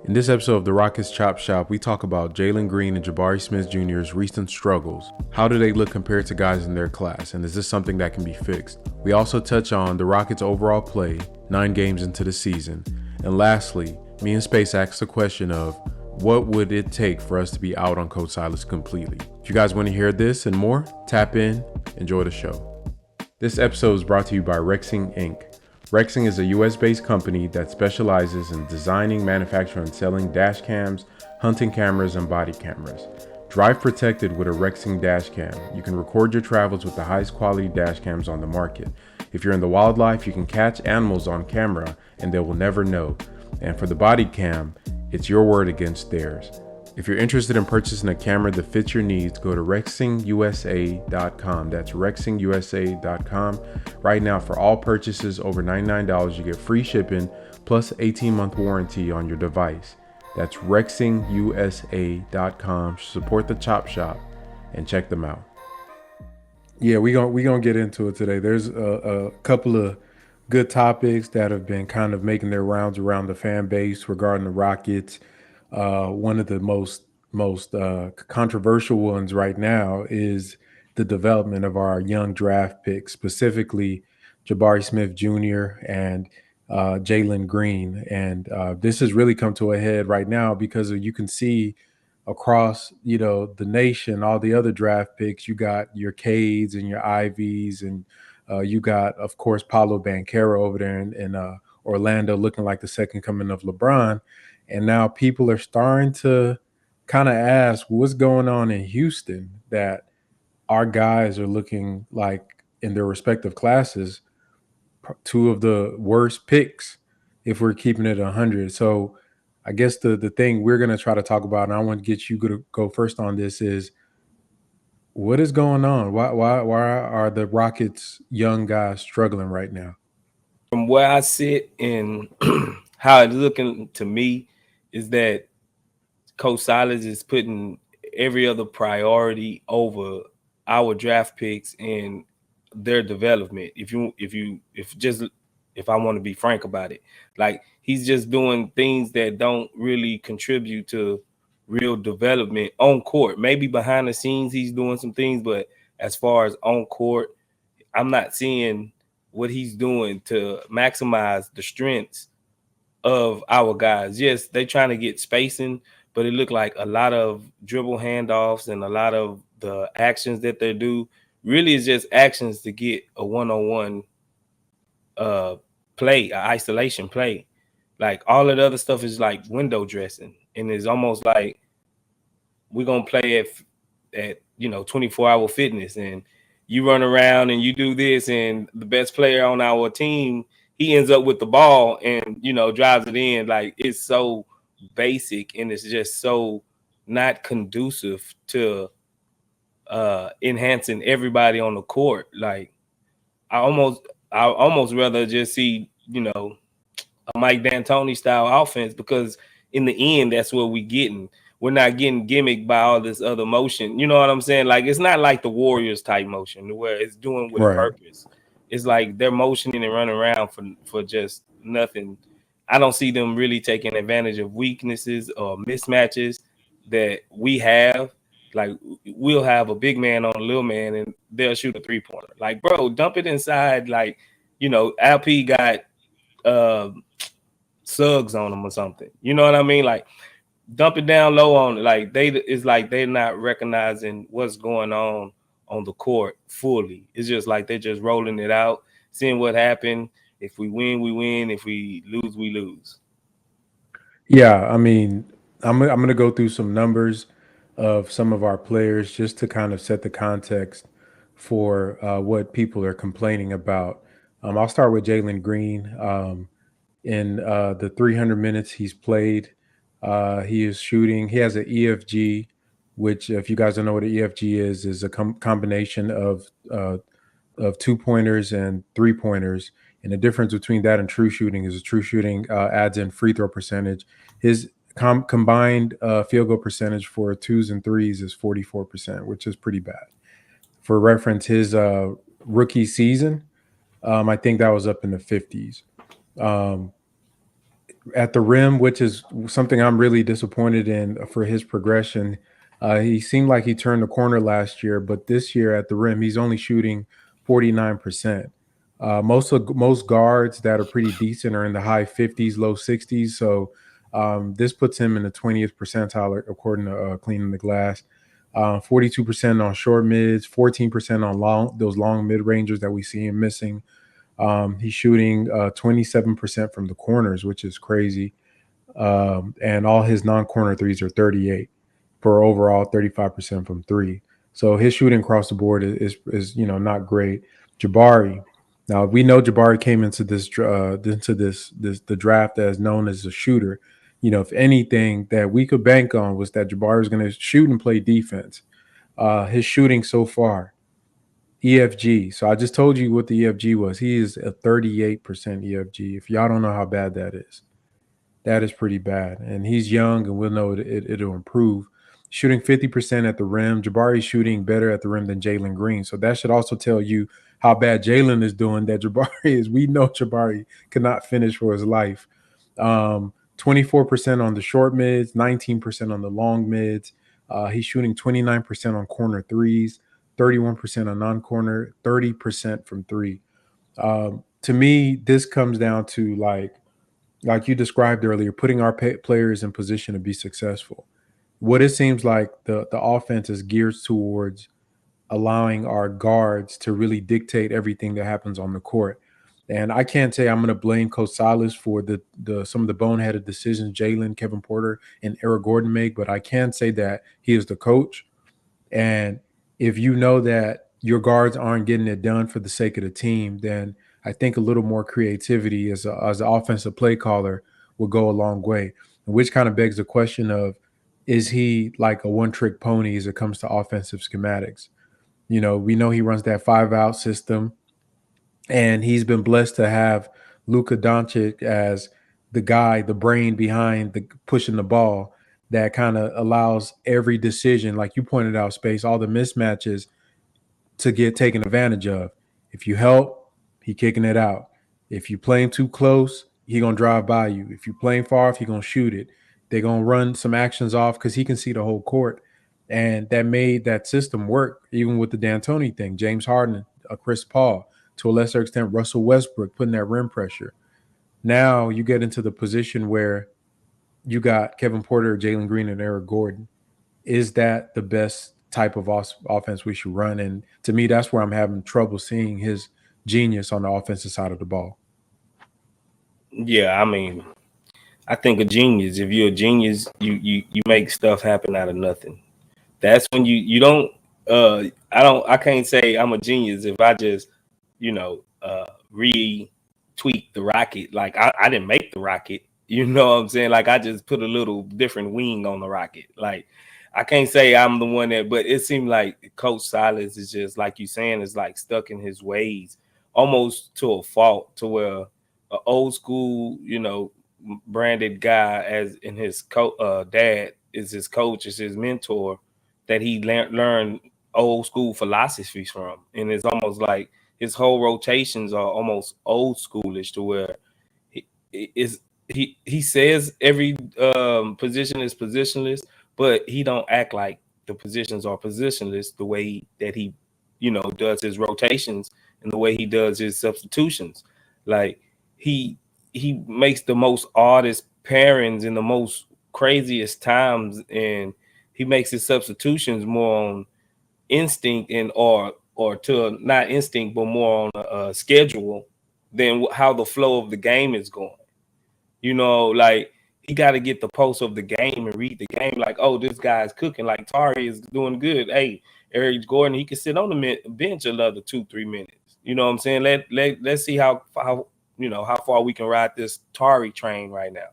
In this episode of the Rockets Chop Shop, we talk about Jalen Green and Jabari Smith Jr.'s recent struggles. How do they look compared to guys in their class, and is this something that can be fixed? We also touch on the Rockets' overall play 9 games into the season. And lastly, me and Space asked the question of, what would it take for us to be out on Coach Silas completely? If you guys want to hear this and more, tap in, enjoy the show. This episode is brought to you by Rexing Inc. Rexing is a US-based company that specializes in designing, manufacturing, and selling dash cams, hunting cameras, and body cameras. Drive protected with a Rexing dash cam. You can record your travels with the highest quality dash cams on the market. If you're in the wildlife, you can catch animals on camera and they will never know. And for the body cam, it's your word against theirs. If you're interested in purchasing a camera that fits your needs, go to rexingusa.com. That's rexingusa.com. Right now, for all purchases over $99, you get free shipping plus 18-month warranty on your device. That's rexingusa.com. Support the Chop Shop and check them out. Yeah, we gonna get into it today. There's a couple of good topics that have been kind of making their rounds around the fan base regarding the Rockets. One of the most controversial ones right now is the development of our young draft picks, specifically Jabari Smith Jr. and Jalen Green. And this has really come to a head right now because you can see across, the nation, all the other draft picks. You got your Cades and your Ivies, and you got, of course, Paolo Banchero over there in Orlando, looking like the second coming of LeBron. And now people are starting to kind of ask what's going on in Houston, that our guys are looking like in their respective classes, two of the worst picks if we're keeping it 100. So I guess the thing we're going to try to talk about, and I want to get you to go first on this, is what is going on? Why are the Rockets young guys struggling right now? From where I sit and how it's looking to me is that Coach Silas is putting every other priority over our draft picks and their development. If I want to be frank about it, like he's just doing things that don't really contribute to real development on court. Maybe behind the scenes he's doing some things, but as far as on court, I'm not seeing what he's doing to maximize the strengths of our guys. Yes, they trying to get spacing, but it looked like a lot of dribble handoffs and a lot of the actions that they do really is just actions to get a one-on-one play, isolation play. Like all of the other stuff is like window dressing, and it's almost like we're gonna play at 24-hour fitness, and you run around and you do this, and the best player on our team, he ends up with the ball and drives it in. Like it's so basic and it's just so not conducive to enhancing everybody on the court. Like I almost rather just see a Mike D'Antoni style offense, because in the end that's what we getting. We're not getting gimmicked by all this other motion. You know what I'm saying? Like it's not like the Warriors type motion where it's doing with a Right. purpose. It's like they're motioning and running around for just nothing. I don't see them really taking advantage of weaknesses or mismatches that we have. Like we'll have a big man on a little man and they'll shoot a 3-pointer. Like, bro, dump it inside. Like, LP got Suggs on them or something. You know what I mean? Like dump it down low on it. Like it's like they're not recognizing what's going on the court fully. It's just like they're just rolling it out, seeing what happened. If we win, we win. If we lose, we lose. Yeah, I mean, I'm going to go through some numbers of some of our players just to kind of set the context for what people are complaining about. I'll start with Jalen Green. In the 300 minutes he's played, he is shooting. He has an EFG, which, if you guys don't know what an EFG is a combination of 2-pointers and 3-pointers. And the difference between that and true shooting is true shooting adds in free throw percentage. His combined field goal percentage for 2s and 3s is 44%, which is pretty bad. For reference, his rookie season, I think that was up in the 50s. at the rim, which is something I'm really disappointed in for his progression. He seemed like he turned the corner last year, but this year at the rim, he's only shooting 49%. Most guards that are pretty decent are in the high 50s, low 60s. So this puts him in the 20th percentile according to Cleaning the Glass. 42% on short mids, 14% on those long mid rangers that we see him missing. He's shooting 27% from the corners, which is crazy. And all his non-corner threes are 38 for overall 35% from three. So his shooting across the board is not great. Jabari. Now we know Jabari came into this the draft as known as a shooter. If anything that we could bank on was that Jabari was going to shoot and play defense. His shooting so far, EFG. So I just told you what the EFG was. He is a 38% EFG. If y'all don't know how bad that is pretty bad. And he's young, and we'll know it'll improve. Shooting 50% at the rim. Jabari's shooting better at the rim than Jalen Green. So that should also tell you how bad Jalen is doing, that Jabari is. We know Jabari cannot finish for his life. 24% on the short mids, 19% on the long mids. He's shooting 29% on corner threes, 31% on non-corner, 30% from three. To me, this comes down to like you described earlier, putting our players in position to be successful. What it seems like the offense is geared towards allowing our guards to really dictate everything that happens on the court. And I can't say I'm going to blame Coach Silas for the some of the boneheaded decisions Jalen, Kevin Porter, and Eric Gordon make, but I can say that he is the coach. And if you know that your guards aren't getting it done for the sake of the team, then I think a little more creativity as an offensive play caller will go a long way. Which kind of begs the question of, is he like a one-trick pony as it comes to offensive schematics? We know he runs that 5-out system, and he's been blessed to have Luka Doncic as the guy, the brain behind the pushing the ball that kind of allows every decision, like you pointed out, Space, all the mismatches to get taken advantage of. If you help, he kicking it out. If you play him too close, he gonna drive by you. If you play him far off, he gonna shoot it. They're gonna run some actions off because he can see the whole court. And that made that system work, even with the D'Antoni thing. James Harden, Chris Paul, to a lesser extent, Russell Westbrook putting that rim pressure. Now you get into the position where you got Kevin Porter, Jalen Green, and Eric Gordon. Is that the best type of offense we should run? And to me, that's where I'm having trouble seeing his genius on the offensive side of the ball. Yeah, I mean, I think a genius. If you're a genius, you make stuff happen out of nothing. That's when you don't. I can't say I'm a genius if I just retweak the rocket. Like I didn't make the rocket. You know what I'm saying? Like I just put a little different wing on the rocket. Like I can't say I'm the one that, but it seemed like Coach Silas is just like you saying, is like stuck in his ways, almost to a fault, to where an old school, branded guy as in his dad is his coach, is his mentor, that he learned old school philosophies from, and it's almost like his whole rotations are almost old schoolish, to where he says every position is positionless, but he don't act like the positions are positionless the way that he does his rotations and the way he does his substitutions. Like he makes the most oddest pairings in the most craziest times, and he makes his substitutions more on instinct and or to not instinct but more on a schedule than how the flow of the game is going. Like he got to get the pulse of the game and read the game. Like, oh, this guy's cooking. Like Tari is doing good. Hey, Eric Gordon, he can sit on the bench another 2-3 minutes. You know what I'm saying? Let's see how far we can ride this Tari train right now,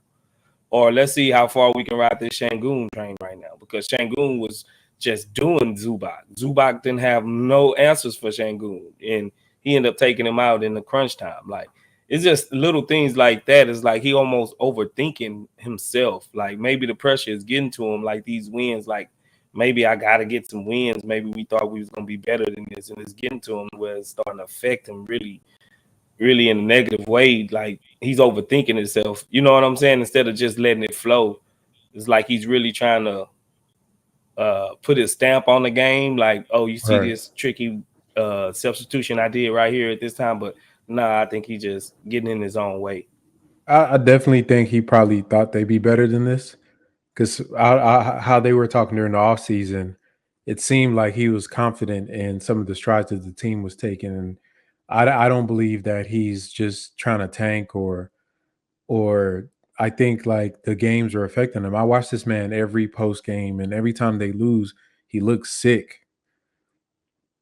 or let's see how far we can ride this Sengun train right now, because Sengun was just doing Zubac. Zubac didn't have no answers for Sengun, and he ended up taking him out in the crunch time. Like, it's just little things like that. It's like he almost overthinking himself. Like maybe the pressure is getting to him, like these wins, like maybe I got to get some wins. Maybe we thought we was going to be better than this, and it's getting to him where it's starting to affect him really really in a negative way. Like he's overthinking himself. You know what I'm saying? Instead of just letting it flow, it's like he's really trying to put his stamp on the game. Like, oh, you see this tricky substitution I did right here at this time, but nah, I think he's just getting in his own way. I definitely think he probably thought they'd be better than this because how they were talking during the offseason, it seemed like he was confident in some of the strides that the team was taking. And I don't believe that he's just trying to tank or I think like the games are affecting him. I watch this man every post game, and every time they lose, he looks sick.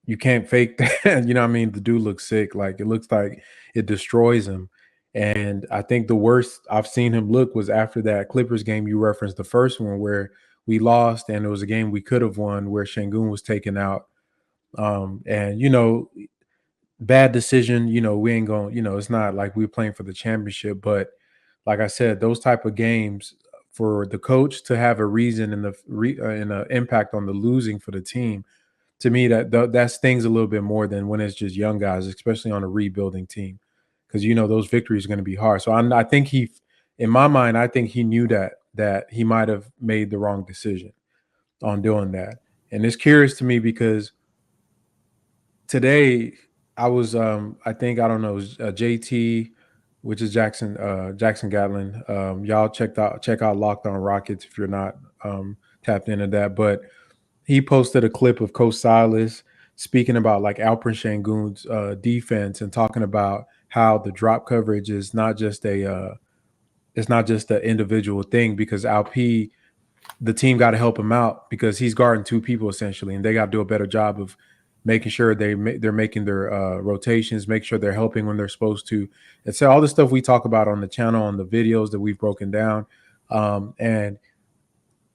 You can't fake that. You know what I mean? The dude looks sick. Like it looks like it destroys him. And I think the worst I've seen him look was after that Clippers game you referenced, the first one where we lost, and it was a game we could have won where Sengun was taken out. And bad decision. We ain't going. It's not like we're playing for the championship, but like I said, those type of games for the coach to have a reason and and an impact on the losing for the team, to me that stings a little bit more than when it's just young guys, especially on a rebuilding team, because those victories are going to be hard. So I think in my mind, I think he knew that he might have made the wrong decision on doing that, and it's curious to me because today I was I think I don't know JT, which is Jackson Gatlin. Y'all check out Locked On Rockets if you're not tapped into that, but he posted a clip of Coach Silas speaking about like Alperen Şengün's defense and talking about how the drop coverage is not just it's not just an individual thing because Alp, the team got to help him out because he's guarding two people essentially, and they got to do a better job of making sure they're making their rotations, make sure they're helping when they're supposed to. And so all the stuff we talk about on the channel, on the videos that we've broken down, and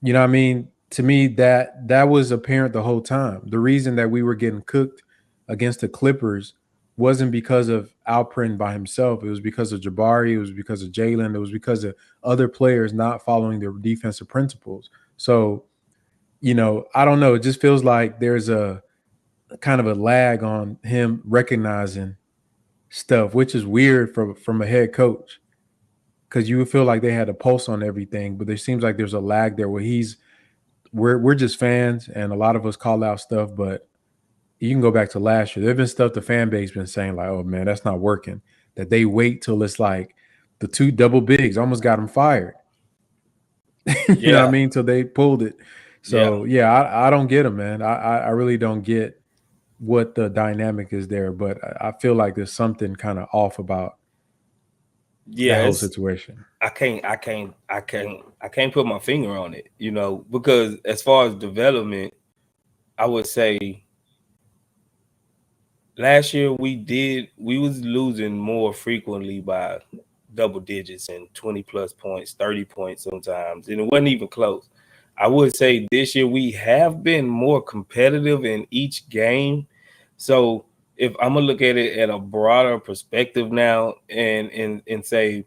you know what I mean? To me, that was apparent the whole time. The reason that we were getting cooked against the Clippers wasn't because of Alperen by himself. It was because of Jabari. It was because of Jalen. It was because of other players not following their defensive principles. So, I don't know. It just feels like there's a kind of a lag on him recognizing stuff, which is weird from a head coach because you would feel like they had a pulse on everything, but there seems like there's a lag there where we're just fans, and a lot of us call out stuff, but you can go back to last year. There've been stuff the fan base been saying like, "Oh man, that's not working." That they wait till it's like the two double bigs almost got him fired. You know what I Yeah, mean? Till they pulled it. yeah, So yeah, I don't get him, man. I really don't get what the dynamic is there, but I feel like there's something kind of off about that yeah. whole It's situation. I can't put my finger on it, because as far as development, I would say last year we was losing more frequently by double digits and 20 plus points, 30 points sometimes, and it wasn't even close. I would say this year we have been more competitive in each game. So if I'm gonna look at it at a broader perspective now and say,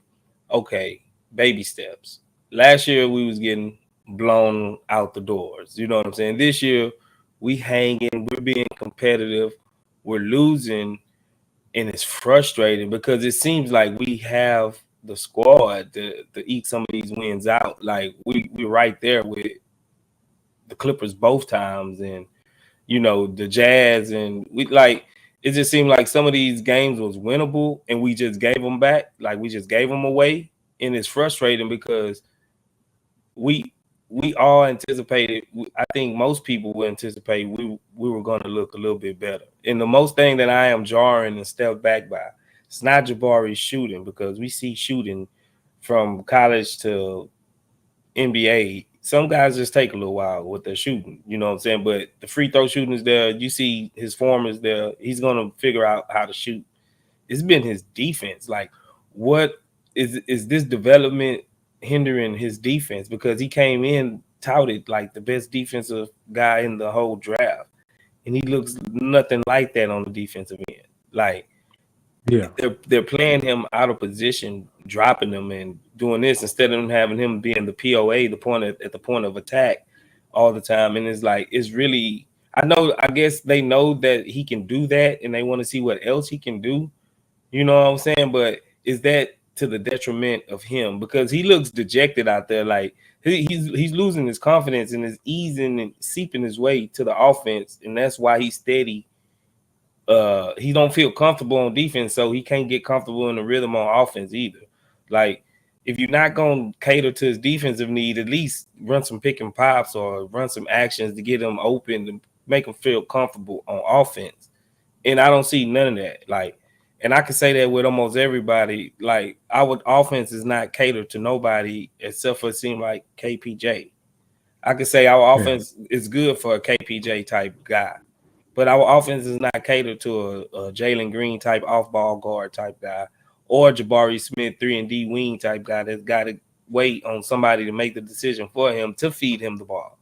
okay, baby steps. Last year we was getting blown out the doors. You know what I'm saying? This year we hanging, we're being competitive, we're losing, and it's frustrating because it seems like we have the squad to eke some of these wins out. Like we're right there with the Clippers both times, and the Jazz, and we like it just seemed like some of these games was winnable and we just gave them back, like we just gave them away, and it's frustrating because we we all anticipated. I think most people would anticipate we were going to look a little bit better. And the most thing that I am jarring and stepped back by, it's not Jabari's shooting, because we see shooting from college to NBA. Some guys just take a little while with their shooting, you know what I'm saying? But the free throw shooting is there. You see his form is there. He's going to figure out how to shoot. It's been his defense. Like, what is this development hindering his defense? Because he came in touted like the best defensive guy in the whole draft, and he looks nothing like that on the defensive end. Like, Yeah. they're playing him out of position, dropping him and doing this instead of having him being the POA, at the point of attack all the time. And it's like, it's really, I guess they know that he can do that and they want to see what else he can do. You know what I'm saying? But is that to the detriment of him? Because he looks dejected out there. Like he's losing his confidence and is easing and seeping his way to the offense, and that's why he's steady. He don't feel comfortable on defense, so he can't get comfortable in the rhythm on offense either. Like, if you're not gonna cater to his defensive need, at least run some pick and pops or run some actions to get him open to make him feel comfortable on offense. And I don't see none of that. Like, and I can say that with almost everybody. Like, our offense is not catered to nobody except for it seems like KPJ. I could say our Yeah. offense is good for a KPJ type guy, but our offense is not catered to a Jalen Green type off ball guard type guy or Jabari Smith 3-and-D wing type guy that's got to wait on somebody to make the decision for him to feed him the ball.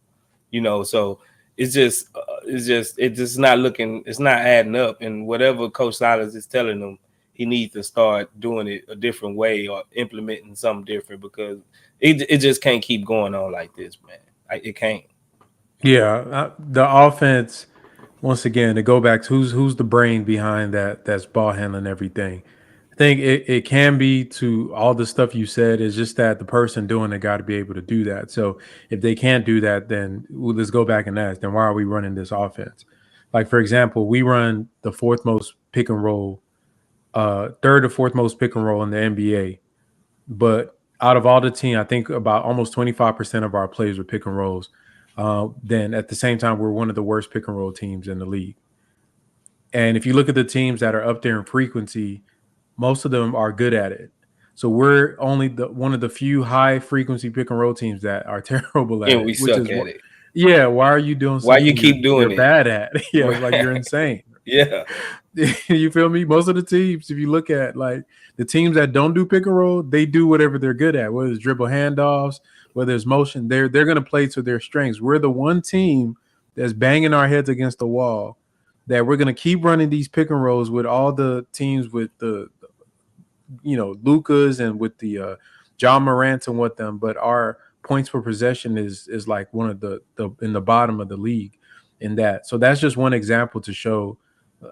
You know, so it's just not looking, it's not adding up. And whatever Coach Silas is telling them, he needs to start doing it a different way or implementing something different because it just can't keep going on like this, man. It can't. Yeah, the offense. Once again, to go back to who's the brain behind that's ball handling everything. I think it can be to all the stuff you said is just that the person doing it got to be able to do that. So if they can't do that, then let's go back and ask, then why are we running this offense? Like for example, we run the fourth most pick and roll, third or fourth most pick and roll in the NBA. But out of all the team, I think about almost 25% of our plays were pick and rolls. Then at the same time, we're one of the worst pick and roll teams in the league. And if you look at the teams that are up there in frequency, most of them are good at it. So we're only one of the few high frequency pick and roll teams that are terrible at And it, we which suck is at what, it. yeah, why are you doing Why you something keep you're doing it? bad at? Yeah, it's like Right. you're insane. Yeah. You feel me? Most of the teams, if you look at like the teams that don't do pick and roll, they do whatever they're good at, whether it's dribble handoffs, whether it's motion, they're gonna play to their strengths. We're the one team that's banging our heads against the wall that we're gonna keep running these pick and rolls with all the teams with the Lucas and with the John Morant and with them, but our points per possession is like one of the in the bottom of the league in that. So that's just one example to show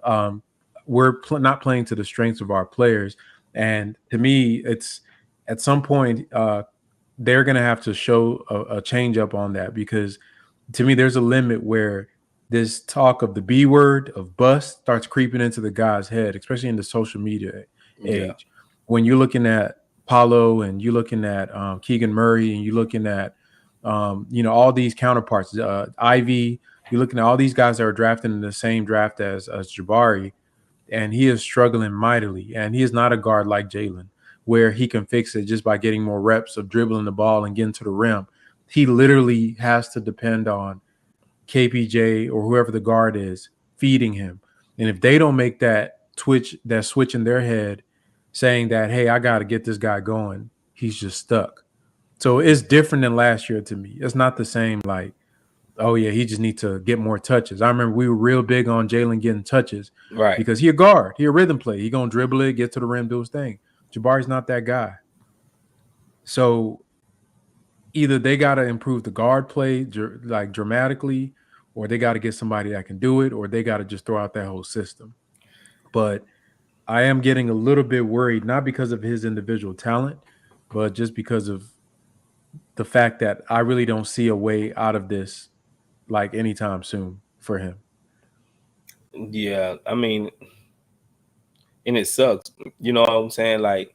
um, we're not playing to the strengths of our players. And to me, it's at some point they're going to have to show a change up on that because to me, there's a limit where this talk of the B word of bust starts creeping into the guy's head, especially in the social media Yeah. age. When you're looking at Paolo and you're looking at Keegan Murray and you're looking at all these counterparts, Ivey, you're looking at all these guys that are drafted in the same draft as Jabari, and he is struggling mightily. And he is not a guard like Jalen, where he can fix it just by getting more reps of dribbling the ball and getting to the rim. He literally has to depend on KPJ or whoever the guard is feeding him. And if they don't make that switch in their head saying that, hey, I got to get this guy going, he's just stuck. So it's different than last year to me. It's not the same like, oh yeah, he just needs to get more touches. I remember we were real big on Jalen getting touches Right. because he a guard, he a rhythm play. He gonna dribble it, get to the rim, do his thing. Jabari's not that guy. So either they got to improve the guard play like dramatically, or they got to get somebody that can do it, or they got to just throw out that whole system. But I am getting a little bit worried, not because of his individual talent, but just because of the fact that I really don't see a way out of this like anytime soon for him. Yeah. I mean, and it sucks. You know what I'm saying? Like,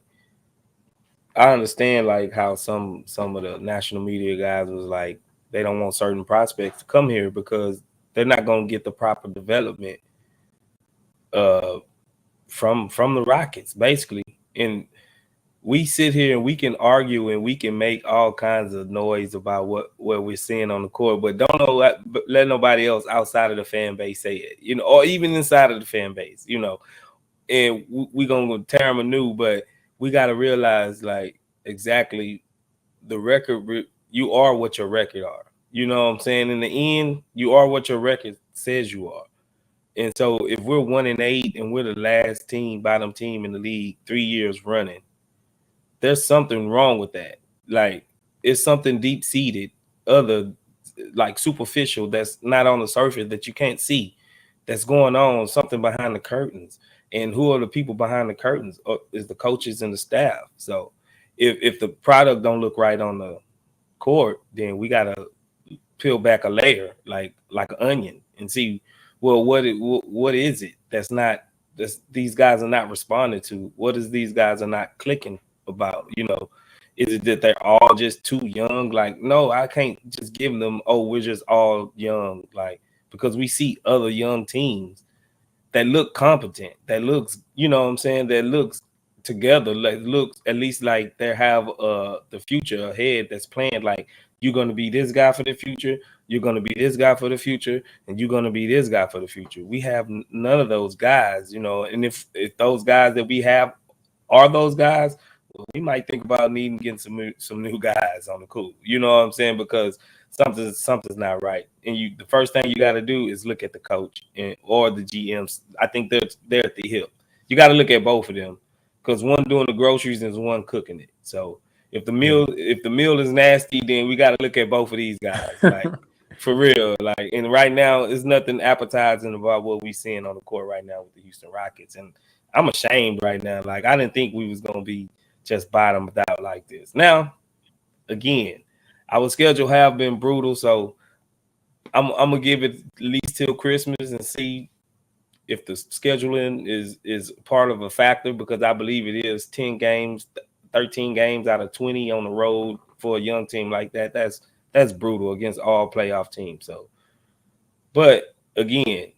I understand like how some of the national media guys was like they don't want certain prospects to come here because they're not gonna get the proper development uh from the Rockets, basically. And we sit here and we can argue and we can make all kinds of noise about what we're seeing on the court, but don't know let nobody else outside of the fan base say it, or even inside of the fan base, and we gonna tear them anew, but we got to realize like exactly the record. You are what your record are. You know what I'm saying? In the end, you are what your record says you are. And so if we're 1-8 and we're the last bottom team in the league 3 years running, there's something wrong with that. Like it's something deep seated, other like superficial that's not on the surface that you can't see that's going on, something behind the curtains. And who are the people behind the curtains? Is the coaches and the staff. So if the product don't look right on the court, then we gotta peel back a layer like an onion and see, well, what is it that's these guys are not responding to? What is these guys are not clicking about? Is it that they're all just too young? Like, no, I can't just give them, oh, we're just all young, like, because we see other young teams that look competent, that looks, what I'm saying, that looks together, like looks at least like they have the future ahead that's planned. Like, you're gonna be this guy for the future, you're gonna be this guy for the future, and you're gonna be this guy for the future. We have none of those guys, and if those guys that we have are those guys, well, we might think about needing getting some new guys on the cool. You know what I'm saying? Because something's not right. And the first thing you got to do is look at the coach or the GMs. I think they're at the hip. You got to look at both of them, because one doing the groceries and one cooking it. So if the meal is nasty, then we got to look at both of these guys, like for real. Like, and right now, it's nothing appetizing about what we seeing on the court right now with the Houston Rockets. And I'm ashamed right now. Like, I didn't think we was gonna be just bottomed out like this. Now, again, our schedule have been brutal, so I'm gonna give it at least till Christmas and see if the scheduling is part of a factor, because I believe it is. 10 games, 13 games out of 20 on the road for a young team like that. That's brutal against all playoff teams. So, but again,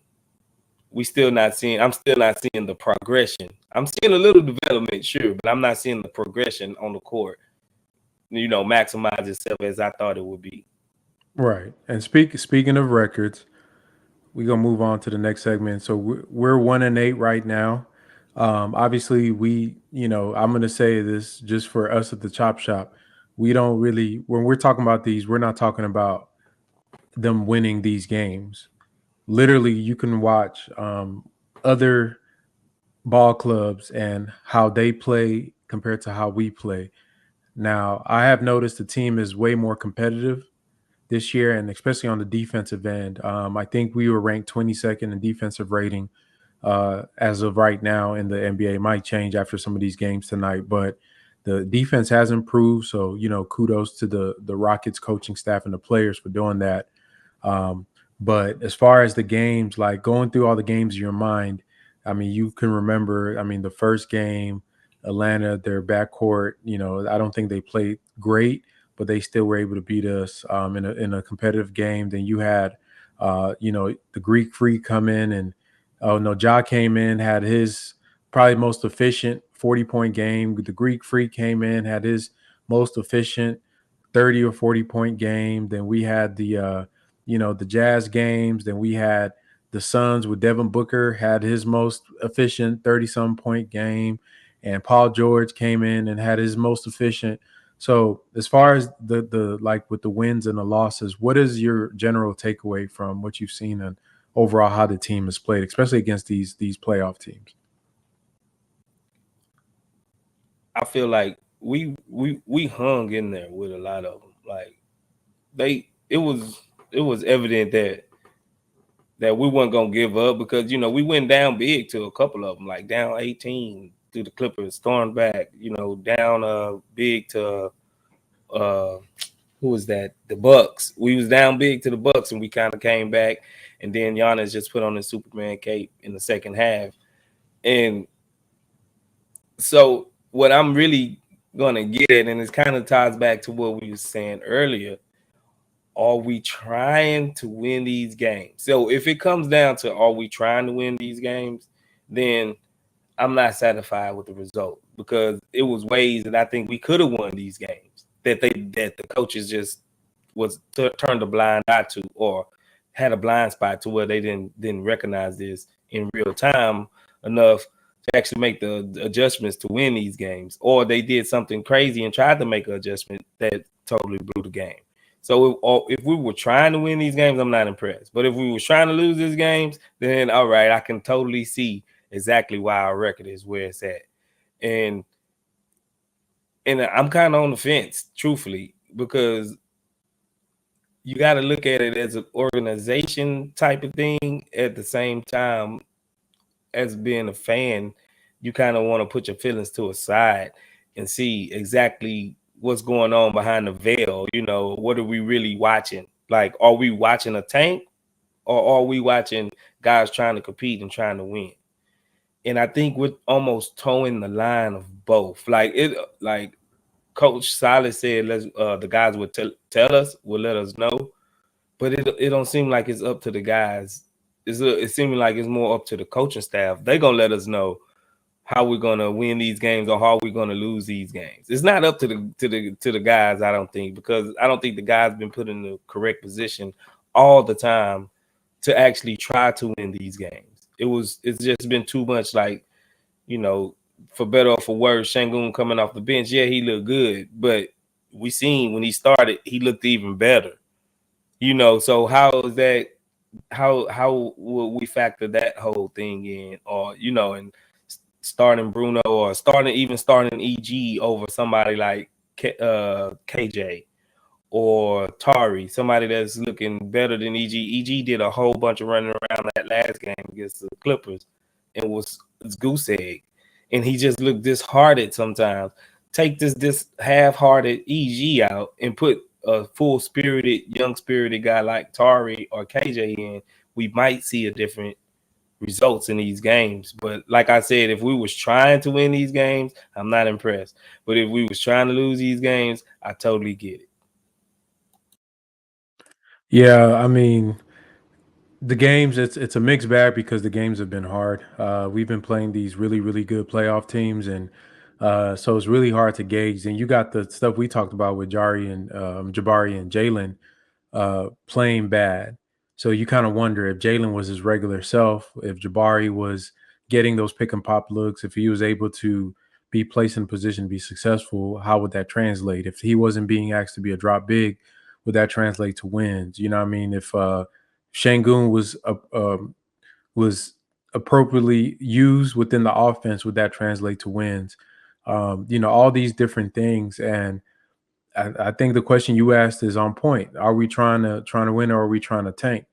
I'm still not seeing the progression. I'm seeing a little development, sure, but I'm not seeing the progression on the court, maximize itself as I thought it would be. Right. And speaking of records, we're gonna move on to the next segment. So we're 1-8 right now. Obviously, I'm gonna say this just for us at the Chop Shop. We don't really, when we're talking about these, we're not talking about them winning these games. Literally, you can watch other ball clubs and how they play compared to how we play. Now, I have noticed the team is way more competitive this year, and especially on the defensive end. I think we were ranked 22nd in defensive rating as of right now in the NBA. It might change after some of these games tonight, but the defense has improved. So, kudos to the Rockets coaching staff and the players for doing that. But as far as the games, like going through all the games in your mind, I mean, you can remember, the first game, Atlanta, their backcourt, I don't think they played great, but they still were able to beat us in a competitive game. Then you had, the Greek Freak come in, and Ja came in, had his probably most efficient 40-point game. The Greek Freak came in, had his most efficient 30 or 40-point game. Then we had the Jazz games. Then we had the Suns with Devin Booker had his most efficient 30-some point game, and Paul George came in and had his most efficient. So as far as the like with the wins and the losses, what is your general takeaway from what you've seen and overall how the team has played, especially against these playoff teams? I feel like we hung in there with a lot of them. Like, it was evident that we weren't gonna give up, because we went down big to a couple of them, like down 18 to the Clippers, stormed back, down big to who was that? The Bucks. We was down big to the Bucks, and we kind of came back, and then Giannis just put on his Superman cape in the second half. And so what I'm really gonna get at, and it kind of ties back to what we were saying earlier, are we trying to win these games? So if it comes down to are we trying to win these games, then I'm not satisfied with the result, because it was ways that I think we could have won these games that the coaches just turned a blind eye to, or had a blind spot to where they didn't recognize this in real time enough to actually make the adjustments to win these games, or they did something crazy and tried to make an adjustment that totally blew the game. So if we were trying to win these games, I'm not impressed. But if we were trying to lose these games, then all right, I can totally see exactly why our record is where it's at. And I'm kind of on the fence, truthfully, because you got to look at it as an organization type of thing. At the same time, as being a fan, you kind of want to put your feelings to a side and see exactly what's going on behind the veil. You know, what are we really watching? Like, are we watching a tank, or are we watching guys trying to compete and trying to win? And I think we're almost towing the line of both. Like Coach Silas said, let's the guys would tell us, will let us know, but it don't seem like it's up to the guys. It seems like it's more up to the coaching staff. They're gonna let us know how we're gonna win these games or how we're gonna lose these games. It's not up to the guys, I don't think, because I don't think the guys been put in the correct position all the time to actually try to win these games. It's just been too much, like, you know, for better or for worse, Sengun coming off the bench. Yeah, he looked good, but we seen when he started, he looked even better. You know, so how is that? How will we factor that whole thing in, or you know, and starting Bruno or starting EG over somebody like KJ or Tari, somebody that's looking better than EG. EG did a whole bunch of running around that last game against the Clippers and was goose egg, and he just looked disheartened sometimes. Take this half-hearted EG out and put a full-spirited, young-spirited guy like Tari or KJ in, we might see a different results in these games. But like I said, if we was trying to win these games, I'm not impressed. But if we was trying to lose these games, I totally get it. Yeah, I mean, the games, it's a mixed bag because the games have been hard. We've been playing these really, really good playoff teams, and so it's really hard to gauge. And you got the stuff we talked about with Jabari and Jalen playing bad. So you kind of wonder if Jalen was his regular self, if Jabari was getting those pick and pop looks, if he was able to be placed in a position to be successful, how would that translate? If he wasn't being asked to be a drop big, would that translate to wins? You know what I mean? If Shangun was appropriately used within the offense, would that translate to wins? You know, all these different things. And I think the question you asked is on point. Are we trying to win, or are we trying to tank?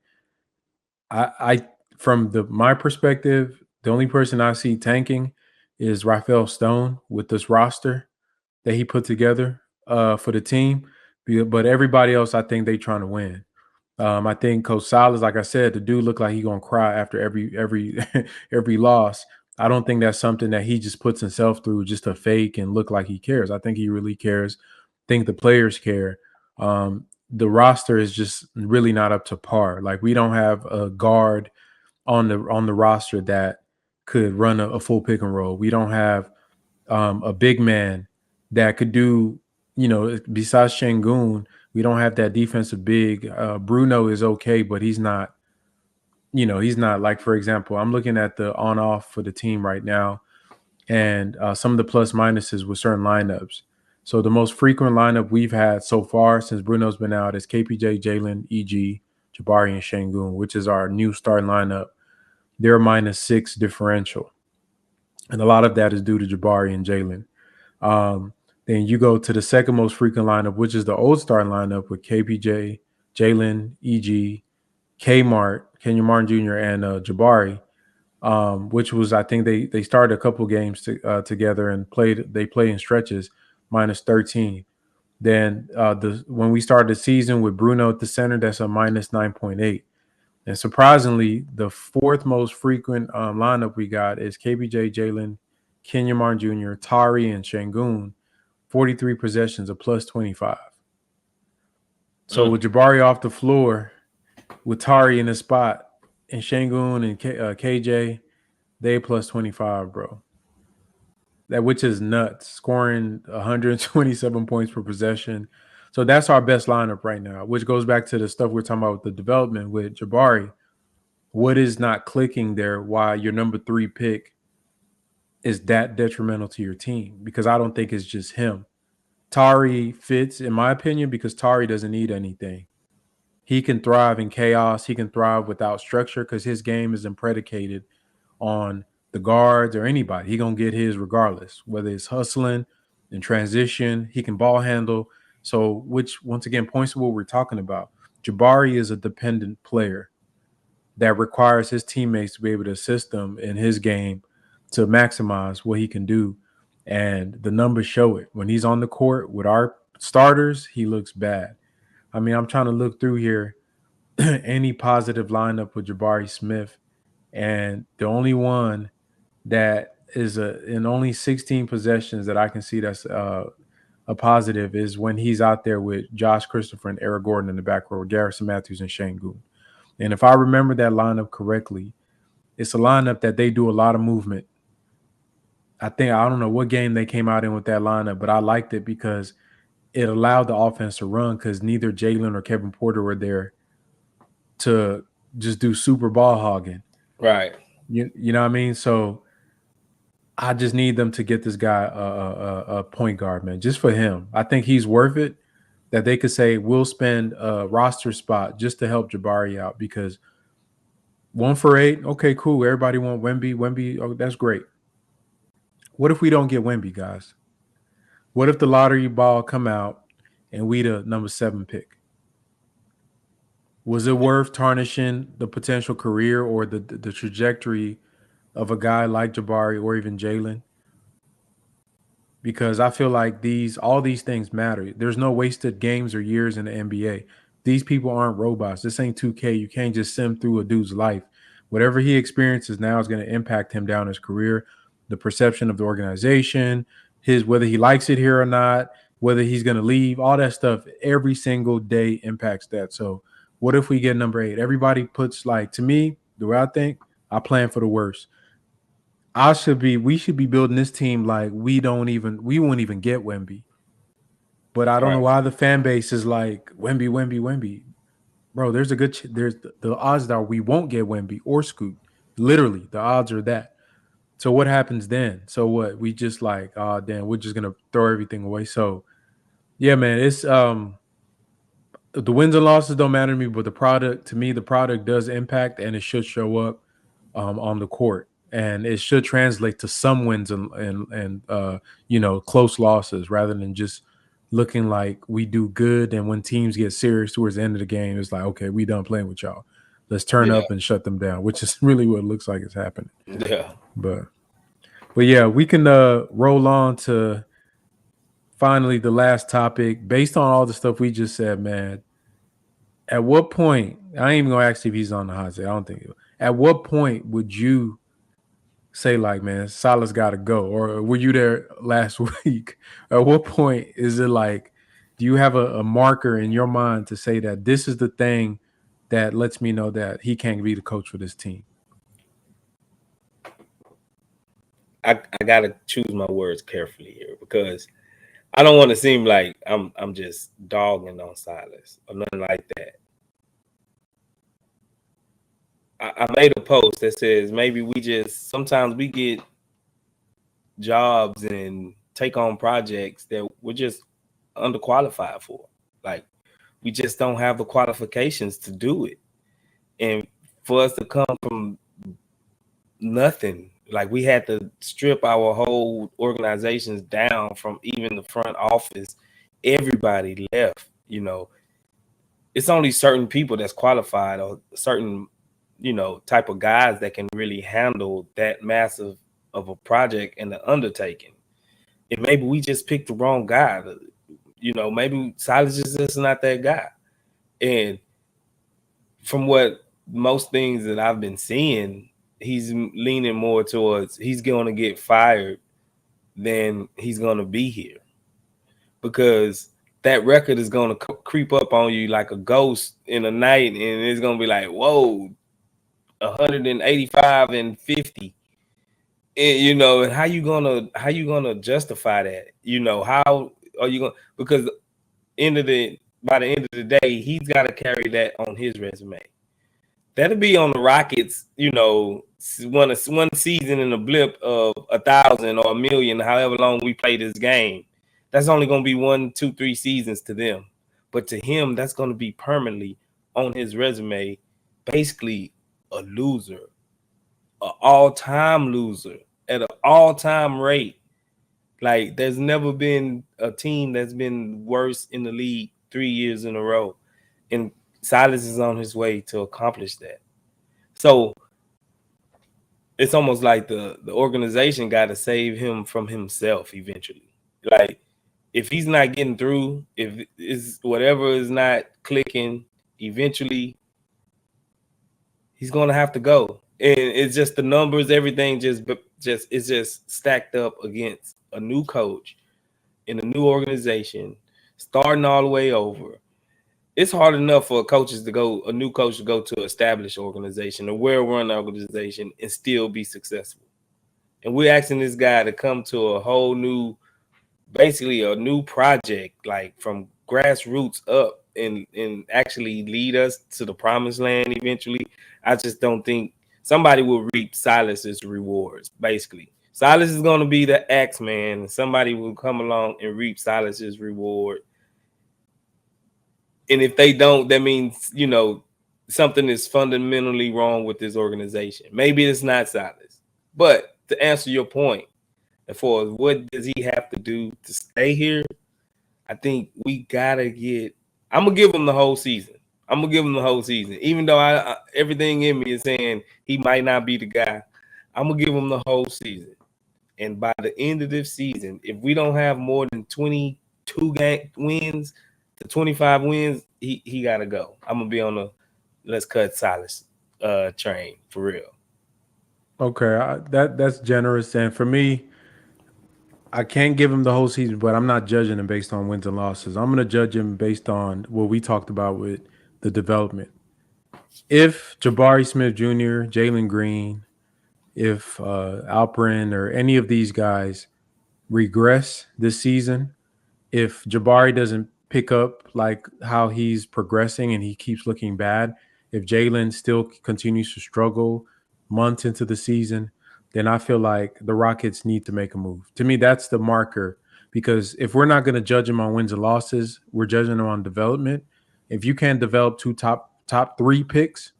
I from my perspective, the only person I see tanking is Rafael Stone with this roster that he put together for the team. But everybody else, I think they trying to win. I think Coach Silas, like I said, the dude looked like he gonna cry after every every loss. I don't think that's something that he just puts himself through just to fake and look like he cares. I think he really cares. I think the players care. The roster is just really not up to par. Like, we don't have a guard on the roster that could run a full pick and roll. We don't have a big man that could do, you know, besides Shangun, we don't have that defensive big. Bruno is okay, but he's not, you know, he's not like, for example, I'm looking at the on off for the team right now, and some of the plus minuses with certain lineups. So the most frequent lineup we've had so far since Bruno's been out is KPJ, Jalen, EG, Jabari, and Shangun, which is our new starting lineup. They're -6 differential. And a lot of that is due to Jabari and Jalen. Then you go to the second most frequent lineup, which is the old starting lineup with KPJ, Jalen, EG, Kenyon Martin Jr., and Jabari, which was, I think they started a couple games together and they play in stretches, -13. Then when we started the season with Bruno at the center, that's a -9.8. And surprisingly, the fourth most frequent lineup we got is KBJ, Jalen, Kenyon Martin Jr., Tari, and Shangun. 43 possessions, a +25. So with Jabari off the floor, with Tari in the spot, and Shangun and KJ, they +25, bro. That, which is nuts, scoring 127 points per possession. So that's our best lineup right now, which goes back to the stuff we're talking about with the development with Jabari. What is not clicking there? Why your number 3 pick is that detrimental to your team? Because I don't think it's just him. Tari fits, in my opinion, because Tari doesn't need anything. He can thrive in chaos. He can thrive without structure because his game isn't predicated on the guards or anybody. He gonna get his regardless, whether it's hustling in transition. He can ball handle. So, which once again points to what we're talking about. Jabari is a dependent player. that requires his teammates to be able to assist him in his game to maximize what he can do. And the numbers show it. When he's on the court with our starters, he looks bad. I mean, I'm trying to look through here any positive lineup with Jabari Smith, and the only one that is in only 16 possessions that I can see that's a positive is when he's out there with Josh Christopher and Eric Gordon in the back row, Garrison, Mathews, and Sengun. And if I remember that lineup correctly, it's a lineup that they do a lot of movement. I don't know what game they came out in with that lineup, but I liked it because it allowed the offense to run because neither Jalen or Kevin Porter were there to just do super ball hogging. Right. You know what I mean? So I just need them to get this guy a point guard, man, just for him. I think he's worth it. That they could say we'll spend a roster spot just to help Jabari out because 1 for 8, okay, cool. Everybody want Wemby. Wemby, oh, that's great. What if we don't get Wemby, guys? What if the lottery ball come out and we the number 7 pick? Was it worth tarnishing the potential career or the trajectory of a guy like Jabari or even Jalen? Because I feel like all these things matter. There's no wasted games or years in the NBA. These people aren't robots. This ain't 2K. You can't just sim through a dude's life. Whatever he experiences now is going to impact him down his career, the perception of the organization, whether he likes it here or not, whether he's going to leave, all that stuff. Every single day impacts that. So what if we get number 8? Everybody puts to me, the way I think, I plan for the worst. We should be building this team like we won't even get Wemby. But I don't know why the fan base is like Wemby, Wemby, Wemby. Bro, there's the odds are we won't get Wemby or Scoot. Literally, the odds are that. So what happens then? So what? We just damn, we're just gonna throw everything away. So yeah, man, it's the wins and losses don't matter to me, but the product does impact and it should show up on the court. And it should translate to some wins and close losses rather than just looking like we do good. And when teams get serious towards the end of the game, it's like, okay, we done playing with y'all. Let's turn up and shut them down, which is really what it looks like is happening. Yeah. But yeah, we can roll on to finally the last topic. Based on all the stuff we just said, man, at what point, I ain't even going to ask if he's on the hot seat. I don't think at what point would you say man, Silas got to go? Or were you there last week? At what point is it do you have a marker in your mind to say that this is the thing that lets me know that he can't be the coach for this team? I got to choose my words carefully here because I don't want to seem like I'm just dogging on Silas or nothing like that. I made a post that says maybe sometimes we get jobs and take on projects that we're just underqualified for. Like we just don't have the qualifications to do it. And for us to come from nothing, like we had to strip our whole organizations down from even the front office. Everybody left, it's only certain people that's qualified or certain type of guys that can really handle that massive of a project and the undertaking. And maybe we just picked the wrong guy. Maybe Silas is not that guy. And from what most things that I've been seeing, he's leaning more towards he's going to get fired than he's going to be here. Because that record is going to creep up on you like a ghost in the night, and it's going to be like, whoa, 185 and 50. And, and how you gonna justify that? How are you going? Because by the end of the day, he's got to carry that on his resume. That'll be on the Rockets. One season in a blip of 1,000 or 1,000,000, however long we play this game. That's only going to be 1, 2, 3 seasons to them, but to him, that's going to be permanently on his resume. Basically, a loser, an all-time loser at an all-time rate. Like there's never been a team that's been worse in the league 3 years in a row, and Silas is on his way to accomplish that. So it's almost like the organization got to save him from himself eventually. Like if he's not getting through, if is whatever is not clicking, eventually he's gonna have to go. And it's just the numbers, everything just it's just stacked up against a new coach in a new organization, starting all the way over. It's hard enough for a new coach to go to an established organization, a well-run organization, and still be successful. And we're asking this guy to come to a whole new, basically a new project, like from grassroots up, and actually lead us to the promised land eventually. I just don't think somebody will reap Silas's rewards. Basically, Silas is going to be the X man, and somebody will come along and reap Silas's reward. And if they don't, that means, something is fundamentally wrong with this organization. Maybe it's not Silas. But to answer your point, as far as what does he have to do to stay here, I think we gotta I'm gonna give him the whole season. Even though I everything in me is saying he might not be the guy. I'm gonna give him the whole season. And by the end of this season, if we don't have more than 22 wins to 25 wins, he gotta go. I'm gonna be on the let's cut Silas train for real. Okay, that's generous. And for me, I can't give him the whole season, but I'm not judging him based on wins and losses. I'm going to judge him based on what we talked about with the development. If Jabari Smith Jr., Jalen Green, if Alperen or any of these guys regress this season, if Jabari doesn't pick up like how he's progressing and he keeps looking bad, if Jalen still continues to struggle months into the season, then I feel like the Rockets need to make a move. To me, that's the marker, because if we're not going to judge him on wins and losses, we're judging him on development. If you can't develop two top three picks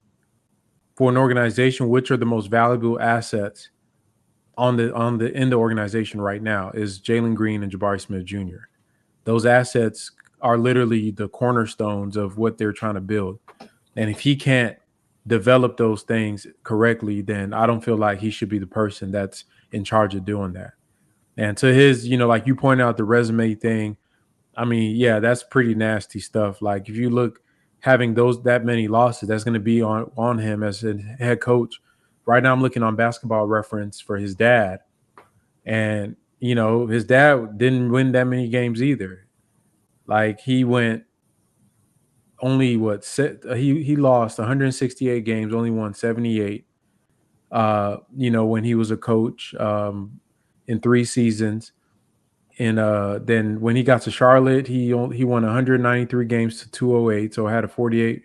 for an organization, which are the most valuable assets in the organization right now, is Jalen Green and Jabari Smith Jr. Those assets are literally the cornerstones of what they're trying to build. And if he can't develop those things correctly, then I don't feel like he should be the person that's in charge of doing that. And to his, like you pointed out, the resume thing, I mean, yeah, that's pretty nasty stuff. Like if you look, having that many losses, that's going to be on him as a head coach. Right now I'm looking on Basketball Reference for his dad. And, his dad didn't win that many games either. Like he went only he lost 168 games, only won 78. When he was a coach in 3 seasons. And then when he got to Charlotte, he won 193 games to 208, so had a 48%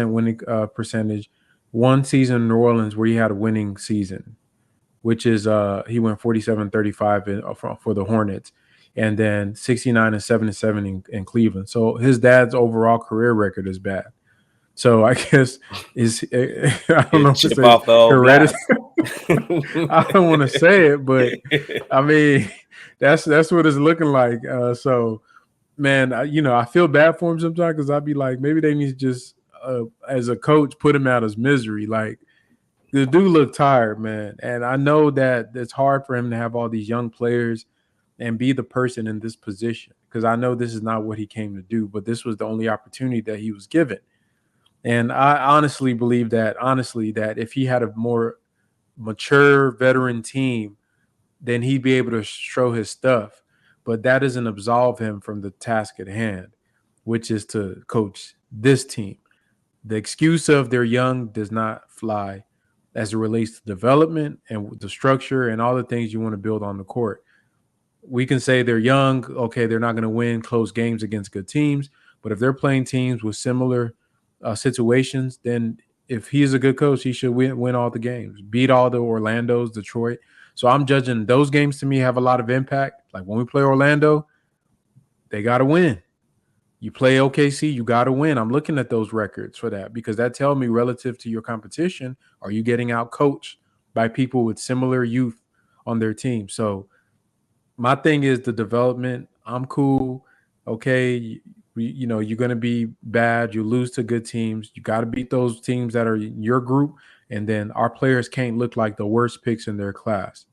winning percentage. 1 season in New Orleans where he had a winning season, which is he went 47-35 for the Hornets, and then 69-7 in Cleveland. So his dad's overall career record is bad. So I guess I don't know if it's off the old hereditary. I don't want to say it, but I mean that's what it's looking like. So man, I feel bad for him sometimes, because I'd be like, maybe they need to just as a coach put him out of misery. Like the dude looked tired, man, and I know that it's hard for him to have all these young players and be the person in this position, because I know this is not what he came to do, but this was the only opportunity that he was given. And I honestly believe that if he had a more mature veteran team, then he'd be able to show his stuff. But that doesn't absolve him from the task at hand, which is to coach this team. The excuse of they're young does not fly as it relates to development and the structure and all the things you want to build on the court. We can say they're young. Okay, they're not going to win close games against good teams. But if they're playing teams with similar situations, then if he's a good coach, he should win all the games, beat all the Orlandos, Detroit. So I'm judging those games, to me, have a lot of impact. Like when we play Orlando, they got to win. You play OKC, you got to win. I'm looking at those records for that, because that tells me relative to your competition, are you getting out coached by people with similar youth on their team? So my thing is the development. I'm cool. Okay, you're going to be bad. You lose to good teams. You got to beat those teams that are in your group, and then our players can't look like the worst picks in their class.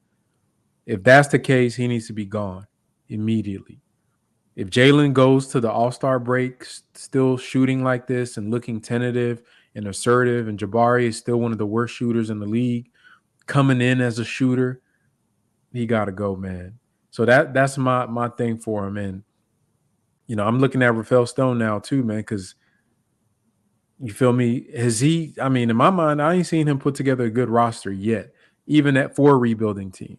If that's the case, he needs to be gone immediately. If Jalen goes to the All-Star break still shooting like this and looking tentative and assertive, and Jabari is still one of the worst shooters in the league, coming in as a shooter, he got to go, man. So that's my thing for him. And I'm looking at Rafael Stone now too, man, because you feel me? Has he? I mean, in my mind, I ain't seen him put together a good roster yet, even for a rebuilding team.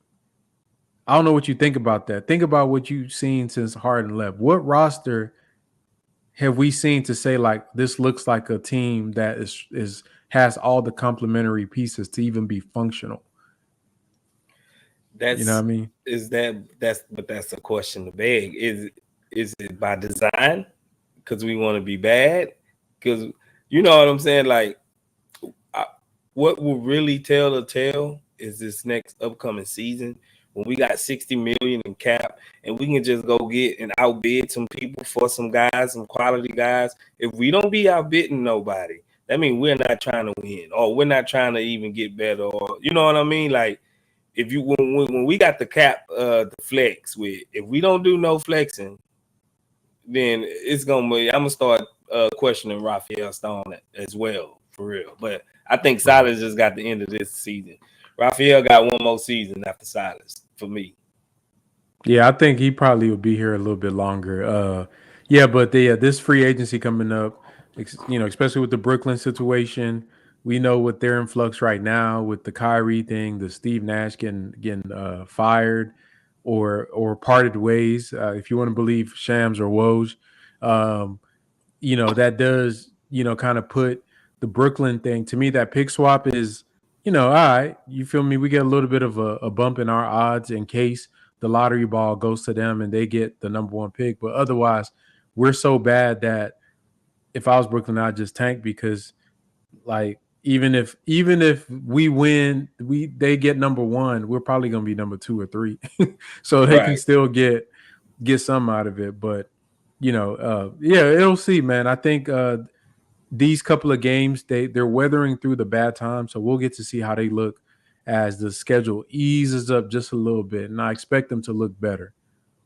I don't know what you think about that. Think about what you've seen since Harden left. What roster have we seen to say like this looks like a team that is has all the complementary pieces to even be functional? You know what I That's mean? that's a question to beg. Is it by design? Because we want to be bad? Because you know what I'm saying? Like, what will really tell the tale is this next upcoming season when we got 60 million in cap and we can just go get and outbid some people for some guys, some quality guys. If we don't be outbidding nobody, that means we're not trying to win, or we're not trying to even get better, or you know what I mean? Like, if you when we got the cap the flex with, if we don't do no flexing, then it's gonna be, I'm gonna start questioning Rafael Stone as well, for real. But I think Right. Silas just got the end of this season. Rafael got one more season after Silas for me. Yeah, I think he probably will be here a little bit longer. Yeah, but this free agency coming up, especially with the Brooklyn situation, we know with their influx right now with the Kyrie thing, the Steve Nash getting fired or parted ways, if you want to believe Shams or Woj. Um, that does, kind of put the Brooklyn thing to me. That pick swap is, all right, you feel me? We get a little bit of a bump in our odds in case the lottery ball goes to them and they get the number one pick. But otherwise, we're so bad that if I was Brooklyn, I'd just tank because like even if we win, they get number one, we're probably gonna be number two or three. So they can Right. still get some out of it. But yeah, it'll see, man. I think these couple of games they're weathering through the bad times, so we'll get to see how they look as the schedule eases up just a little bit, and I expect them to look better.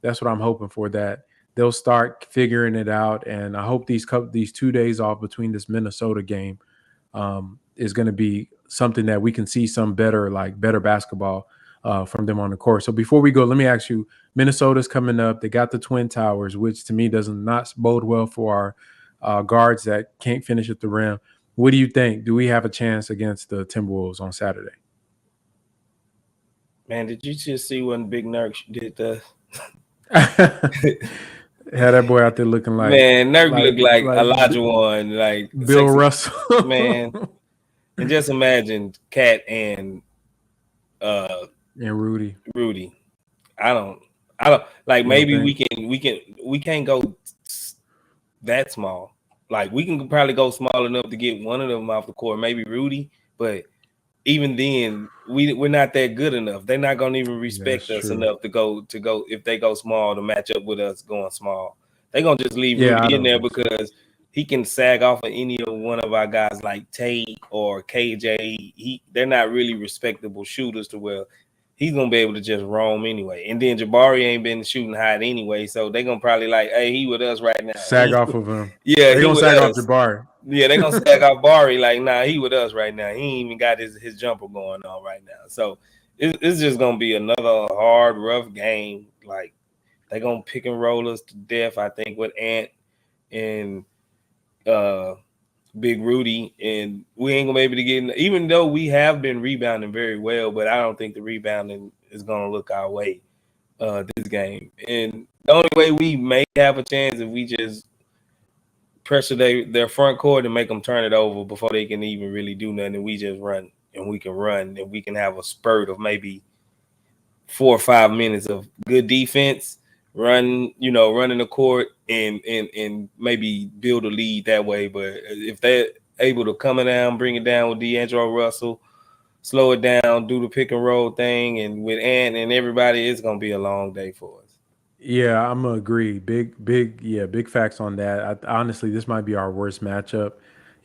That's what I'm hoping for, that they'll start figuring it out, and I hope these 2 days off between this Minnesota game is going to be something that we can see some better basketball from them on the court. So before we go, let me ask you: Minnesota's coming up. They got the Twin Towers, which to me does not bode well for our guards that can't finish at the rim. What do you think? Do we have a chance against the Timberwolves on Saturday? Man, did you just see when Big Nurk did the Had that boy out there looking man, Nurk like looked like like Elijah One, like Bill sexy man. Russell And just imagine Cat and uh and Rudy. Rudy. I don't like, You don't maybe think? we can't go that small. Like, we can probably go small enough to get one of them off the court, maybe Rudy, but even then we're not that good enough. They're not gonna even Yeah, that's respect us true. enough to go if they go small to match up with us going small. They're gonna just leave Yeah, I Rudy in don't there think so. because he can sag off of any of one of our guys like Tate or KJ. They're not really respectable shooters to where he's gonna be able to just roam anyway. And then Jabari ain't been shooting hot anyway, so they're gonna probably like, hey, he with us right now. Sag off of him. Yeah, They're he gonna with sag off us. Jabari. Yeah, they gonna sag off Bari. Like, nah, he with us right now. He ain't even got his jumper going on right now. So it's just gonna be another hard, rough game. Like, they gonna pick and roll us to death, I think, with Ant and uh Big Rudy, and we ain't gonna be able to get in, even though we have been rebounding very well, but I don't think the rebounding is gonna look our way this game. And the only way we may have a chance if we just pressure their front court and make them turn it over before they can even really do nothing. And we just run, and we can run, and we can have a spurt of maybe 4 or 5 minutes of good defense, running the court, and maybe build a lead that way. But if they're able to come down, bring it down with D'Angelo Russell, slow it down, do the pick and roll thing, and with Ant and everybody, it's gonna be a long day for us. Yeah, I'm gonna agree. Big facts on that. Honestly, this might be our worst matchup.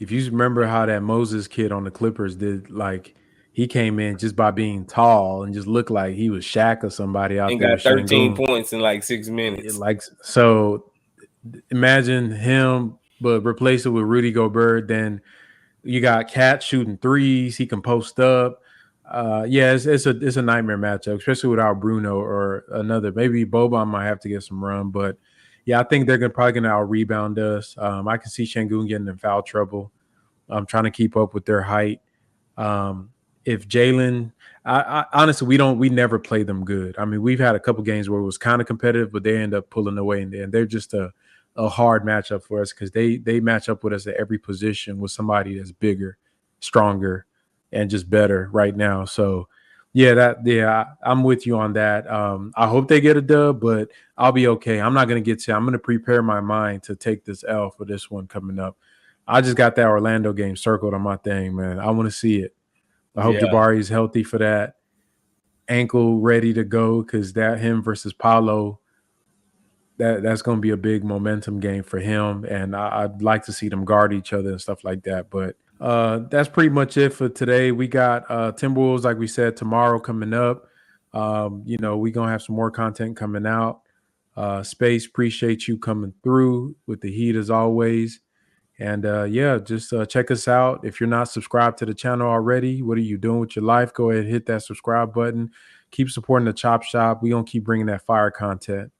if you remember how that Moses kid on the Clippers did, like he came in just by being tall and just looked like he was Shaq or somebody out And there with got 13 Sengun. points in like 6 minutes. Like so, imagine him, but replace it with Rudy Gobert. Then you got Cat shooting threes. He can post up. Yeah, it's a nightmare matchup, especially without Bruno or another. Maybe Boban might have to get some run, but yeah, I think they're probably going to out rebound us. I can see Sengun getting in foul trouble. I'm trying to keep up with their height. Um, if Jalen, I honestly, we never play them good. I mean, we've had a couple games where it was kind of competitive, but they end up pulling away, and they're just a hard matchup for us because they match up with us at every position with somebody that's bigger, stronger, and just better right now. So yeah, I'm with you on that. I hope they get a dub, but I'll be okay. I'm not gonna get to. I'm gonna prepare my mind to take this L for this one coming up. I just got that Orlando game circled on my thing, man. I want to see it. I hope Yeah. Jabari is healthy for that. Ankle ready to go because that him versus Paolo, that's going to be a big momentum game for him. And I'd like to see them guard each other and stuff like that. But that's pretty much it for today. We got Timberwolves, like we said, tomorrow coming up. We're going to have some more content coming out. Space, appreciate you coming through with the heat as always. And just check us out. If you're not subscribed to the channel already, what are you doing with your life? Go ahead and hit that subscribe button. Keep supporting the Chop Shop. We're going to keep bringing that fire content.